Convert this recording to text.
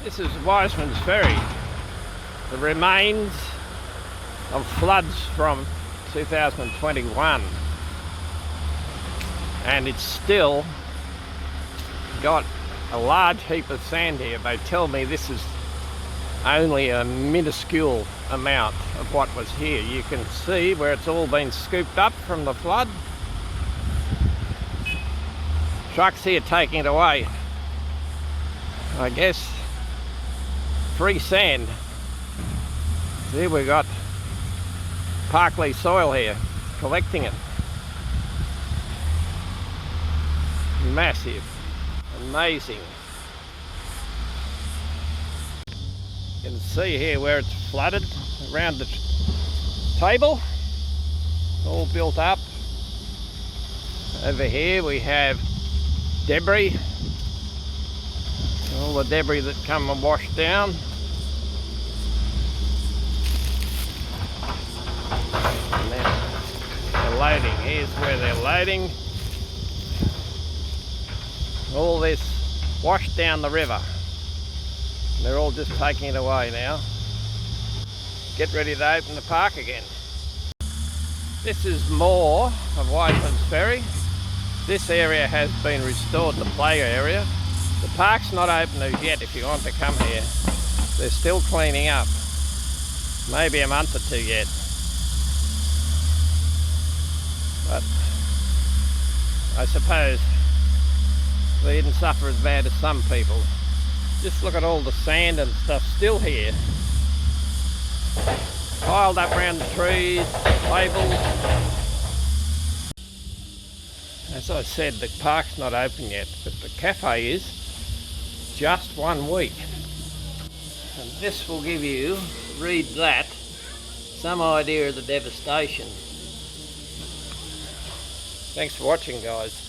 This is Wisemans Ferry, the remains of floods from 2021, and it's still got a large heap of sand here. They tell me this is only a minuscule amount of what was here. You can see where it's all been scooped up from the flood. Trucks here taking it away. I guess free sand. See, we got Parkley soil here collecting it. Massive, amazing. You can see here where it's flooded around the table, all built up. Over here we have debris, all the debris that come and wash down. And then the loading, here's where they're loading. All this washed down the river. They're all just taking it away now. Get ready to open the park again. This is more of Wisemans Ferry. This area has been restored, the play area. The park's not open as yet if you want to come here. They're still cleaning up. Maybe a month or two yet. But I suppose they didn't suffer as bad as some people. Just look at all the sand and stuff still here. Piled up around the trees, labels. As I said, the park's not open yet, but the cafe is just 1 week. And this will give you, read that, some idea of the devastation. Thanks for watching, guys.